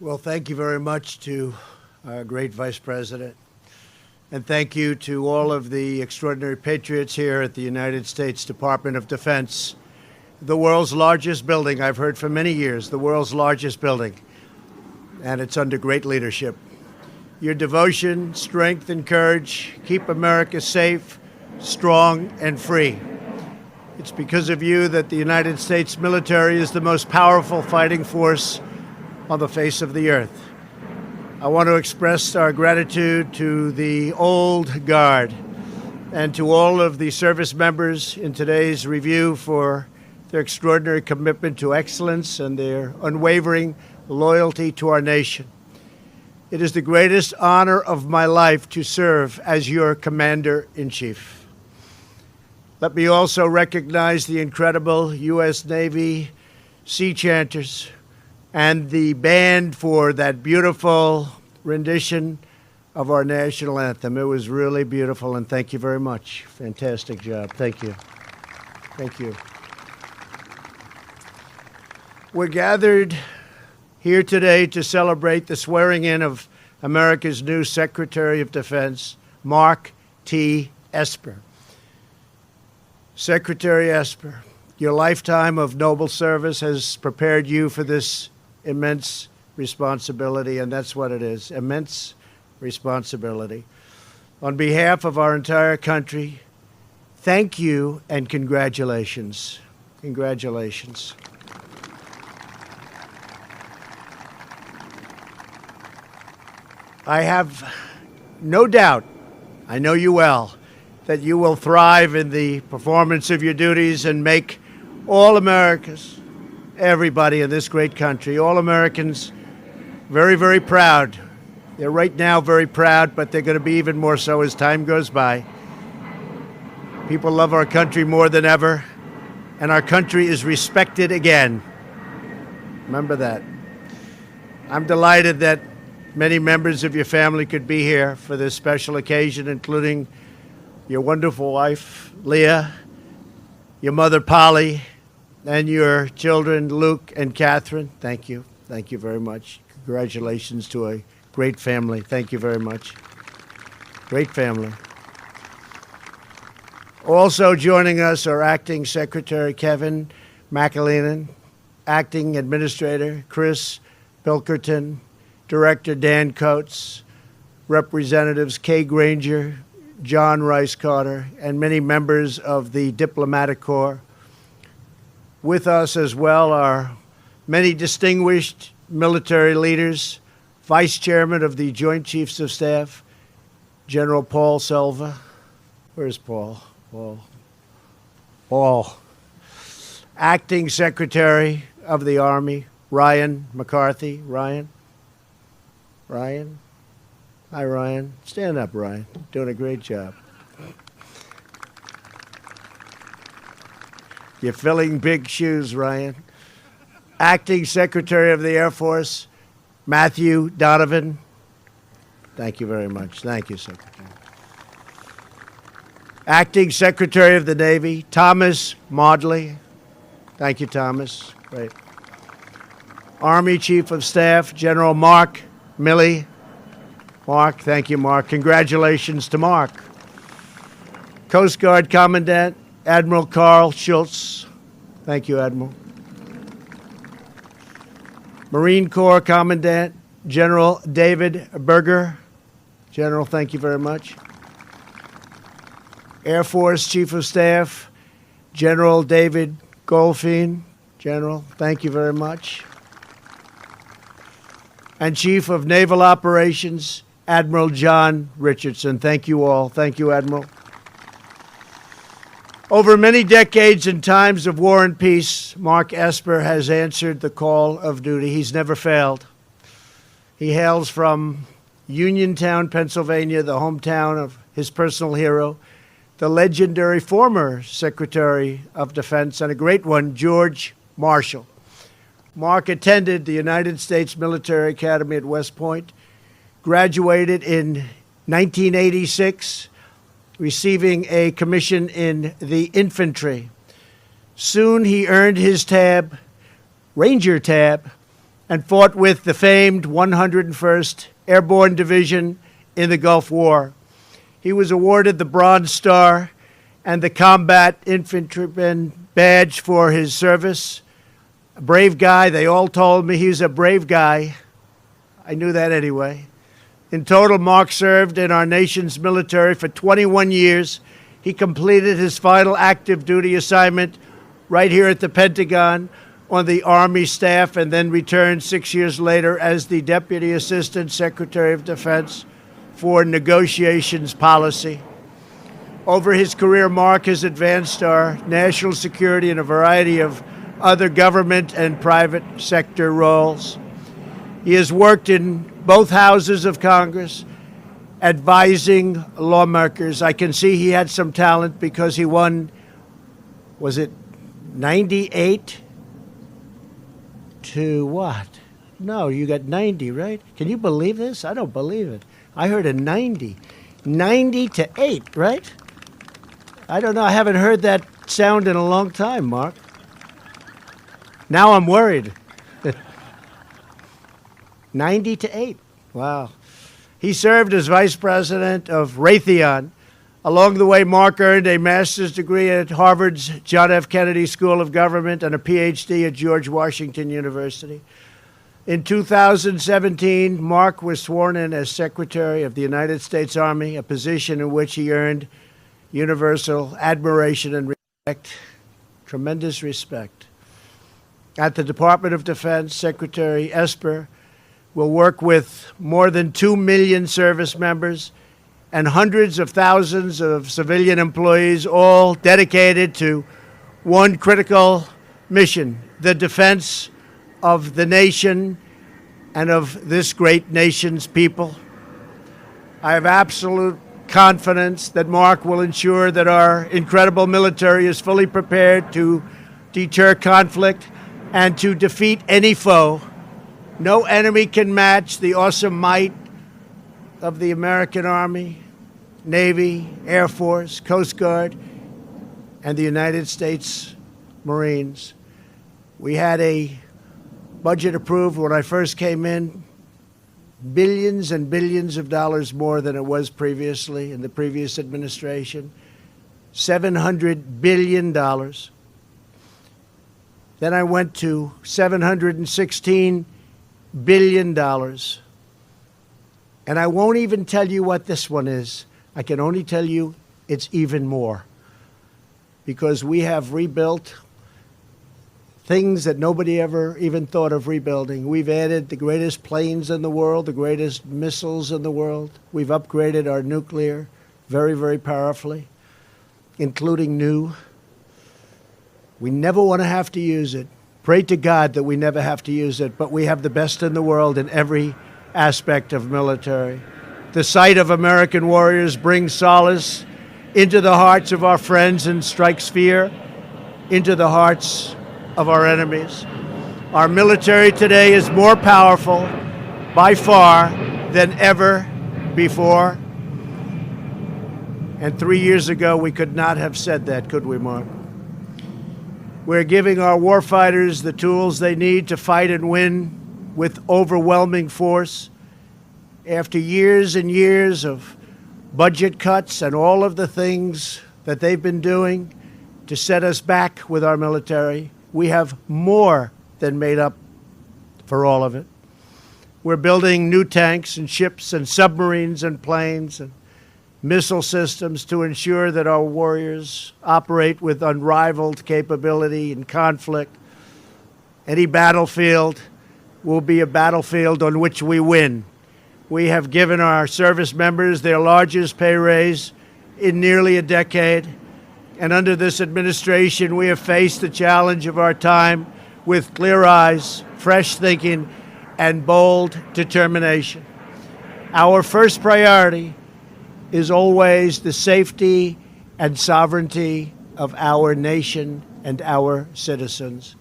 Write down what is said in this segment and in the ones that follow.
Well, thank you very much to our great Vice President. And thank you to all of the extraordinary patriots here at the United States Department of Defense, the world's largest building. I've heard for many years, the world's largest building, and it's under great leadership. Your devotion, strength, and courage keep America safe, strong, and free. It's because of you that the United States military is the most powerful fighting force on the face of the earth. I want to express our gratitude to the old guard and to all of the service members in today's review for their extraordinary commitment to excellence and their unwavering loyalty to our nation. It is the greatest honor of my life to serve as your Commander-in-Chief. Let me also recognize the incredible U.S. Navy sea chanters and the band for that beautiful rendition of our national anthem. It was really beautiful, and thank you very much. Fantastic job. Thank you. Thank you. We're gathered here today to celebrate the swearing in of America's new Secretary of Defense, Mark T. Esper. Secretary Esper, your lifetime of noble service has prepared you for this immense responsibility, and that's what it is, immense responsibility. On behalf of our entire country, thank you and congratulations. Congratulations. I have no doubt, I know you well, that you will thrive in the performance of your duties and make all Americans, everybody in this great country, all Americans, very, very proud. They're right now very proud, but they're going to be even more so as time goes by. People love our country more than ever, and our country is respected again. Remember that. I'm delighted that many members of your family could be here for this special occasion, including your wonderful wife, Leah, your mother, Polly, and your children, Luke and Catherine. Thank you. Thank you very much. Congratulations to a great family. Thank you very much. Great family. Also joining us are Acting Secretary Kevin McAleenan, Acting Administrator Chris Pilkerton, Director Dan Coates, Representatives Kay Granger, John Rice Carter, and many members of the Diplomatic Corps. With us as well are many distinguished military leaders, Vice Chairman of the Joint Chiefs of Staff, General Paul Selva. Where's Paul? Paul. Acting Secretary of the Army, Ryan McCarthy. Ryan? Hi, Ryan. Stand up, Ryan. Doing a great job. You're filling big shoes, Ryan. Acting Secretary of the Air Force, Matthew Donovan. Thank you very much. Thank you, Secretary. Acting Secretary of the Navy, Thomas Maudley. Thank you, Thomas. Great. Army Chief of Staff, General Mark Milley. Mark, thank you, Mark. Congratulations to Mark. Coast Guard Commandant, Admiral Carl Schultz. Thank you, Admiral. Marine Corps Commandant, General David Berger. General, thank you very much. Air Force Chief of Staff, General David Goldfein. General, thank you very much. And Chief of Naval Operations, Admiral John Richardson. Thank you all. Thank you, Admiral. Over many decades in times of war and peace, Mark Esper has answered the call of duty. He's never failed. He hails from Uniontown, Pennsylvania, the hometown of his personal hero, the legendary former Secretary of Defense, and a great one, George Marshall. Mark attended the United States Military Academy at West Point, graduated in 1986, receiving a commission in the infantry. Soon he earned his tab, Ranger tab, and fought with the famed 101st Airborne Division in the Gulf War. He was awarded the Bronze Star and the Combat Infantryman Badge for his service. A brave guy. They all told me he's a brave guy. I knew that anyway. In total, Mark served in our nation's military for 21 years. He completed his final active duty assignment right here at the Pentagon on the Army staff, and then returned 6 years later as the Deputy Assistant Secretary of Defense for Negotiations Policy. Over his career, Mark has advanced our national security in a variety of other government and private sector roles. He has worked in both houses of Congress, advising lawmakers. I can see he had some talent because he won, was it 98 to what? No, you got 90, right? Can you believe this? I don't believe it. I heard a 90. 90 to 8, right? I don't know. I haven't heard that sound in a long time, Mark. Now I'm worried. 90 to 8. Wow. He served as vice president of Raytheon. Along the way, Mark earned a master's degree at Harvard's John F. Kennedy School of Government and a PhD at George Washington University. In 2017, Mark was sworn in as Secretary of the United States Army, a position in which he earned universal admiration and respect, tremendous respect. At the Department of Defense, Secretary Esper will work with more than 2 million service members and hundreds of thousands of civilian employees, all dedicated to one critical mission: the defense of the nation and of this great nation's people. I have absolute confidence that Mark will ensure that our incredible military is fully prepared to deter conflict and to defeat any foe. No enemy can match the awesome might of the American Army, Navy, Air Force, Coast Guard, and the United States Marines. We had a budget approved when I first came in, billions and billions of dollars more than it was previously in the previous administration, $700 billion. Then I went to $716 billion. And I won't even tell you what this one is. I can only tell you it's even more, because we have rebuilt things that nobody ever even thought of rebuilding. We've added the greatest planes in the world, the greatest missiles in the world. We've upgraded our nuclear very, very powerfully, including new. We never want to have to use it. Pray to God that we never have to use it, but we have the best in the world in every aspect of military. The sight of American warriors brings solace into the hearts of our friends and strikes fear into the hearts of our enemies. Our military today is more powerful by far than ever before. And 3 years ago, we could not have said that, could we, Mark? We're giving our warfighters the tools they need to fight and win with overwhelming force. After years and years of budget cuts and all of the things that they've been doing to set us back with our military, we have more than made up for all of it. We're building new tanks and ships and submarines and planes and missile systems to ensure that our warriors operate with unrivaled capability in conflict. Any battlefield will be a battlefield on which we win. We have given our service members their largest pay raise in nearly a decade. And under this administration, we have faced the challenge of our time with clear eyes, fresh thinking, and bold determination. Our first priority is always the safety and sovereignty of our nation and our citizens.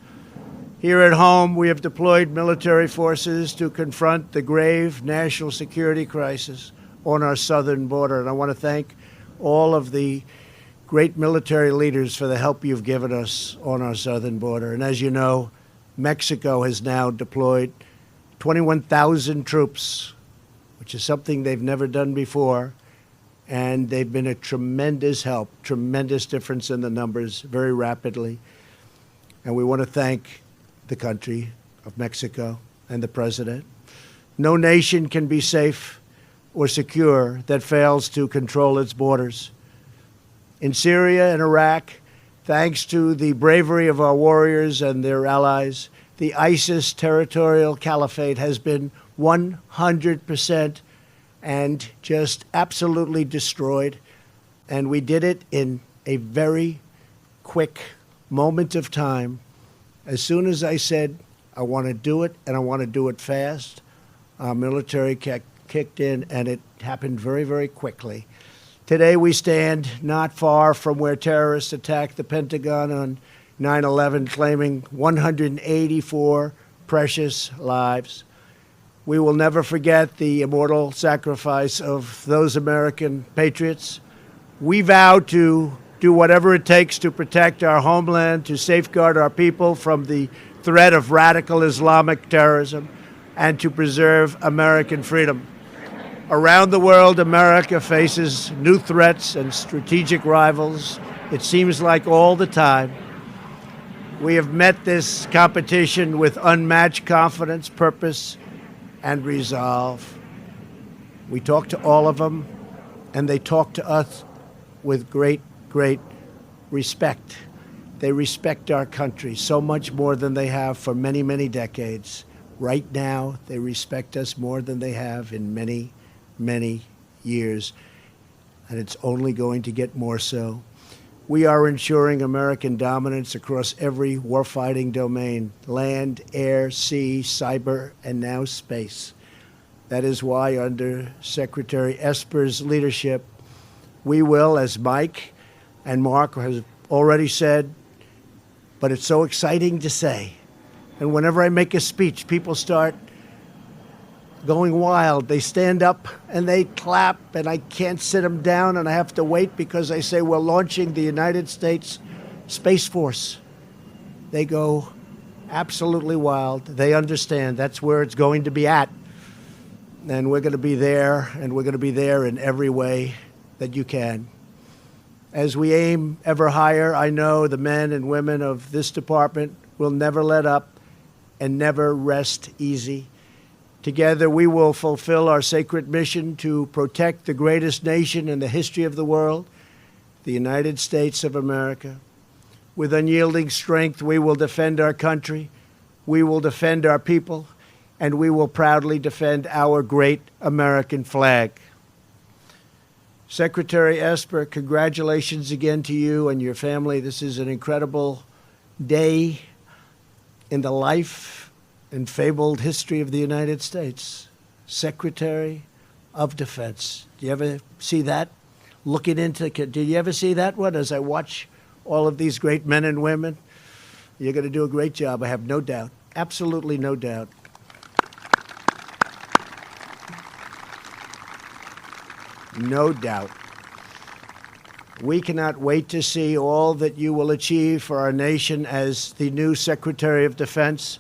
Here at home, we have deployed military forces to confront the grave national security crisis on our southern border. And I want to thank all of the great military leaders for the help you've given us on our southern border. And as you know, Mexico has now deployed 21,000 troops, which is something they've never done before. And they've been a tremendous help, tremendous difference in the numbers very rapidly. And we want to thank the country of Mexico and the president. No nation can be safe or secure that fails to control its borders. In Syria and Iraq, thanks to the bravery of our warriors and their allies, the ISIS territorial caliphate has been 100% and just absolutely destroyed. And we did it in a very quick moment of time. As soon as I said, I want to do it, and I want to do it fast, our military kicked in, and it happened very, very quickly. Today we stand not far from where terrorists attacked the Pentagon on 9/11, claiming 184 precious lives. We will never forget the immortal sacrifice of those American patriots. We vow to do whatever it takes to protect our homeland, to safeguard our people from the threat of radical Islamic terrorism, and to preserve American freedom. Around the world, America faces new threats and strategic rivals, it seems like all the time. We have met this competition with unmatched confidence, purpose, and resolve. We talk to all of them, and they talk to us with great, great respect. They respect our country so much more than they have for many, many decades. Right now, they respect us more than they have in many, many years, and it's only going to get more so. We are ensuring American dominance across every warfighting domain: land, air, sea, cyber, and now space. That is why, under Secretary Esper's leadership, we will, as Mike and Mark has already said, but it's so exciting to say. And whenever I make a speech, people start going wild. They stand up and they clap, and I can't sit them down, and I have to wait because I say we're launching the United States Space Force. They go absolutely wild. They understand that's where it's going to be at. And we're going to be there, and we're going to be there in every way that you can. As we aim ever higher, I know the men and women of this department will never let up and never rest easy. Together, we will fulfill our sacred mission to protect the greatest nation in the history of the world, the United States of America. With unyielding strength, we will defend our country, we will defend our people, and we will proudly defend our great American flag. Secretary Esper, congratulations again to you and your family. This is an incredible day in the life and fabled history of the United States. Secretary of Defense. Do you ever see that? Looking into, did you ever see that one as I watch all of these great men and women? You're going to do a great job, I have no doubt. Absolutely no doubt. No doubt. We cannot wait to see all that you will achieve for our nation as the new Secretary of Defense.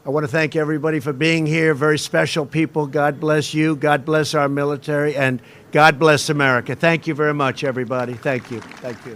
I want to thank everybody for being here. Very special people. God bless you. God bless our military. And God bless America. Thank you very much, everybody. Thank you. Thank you.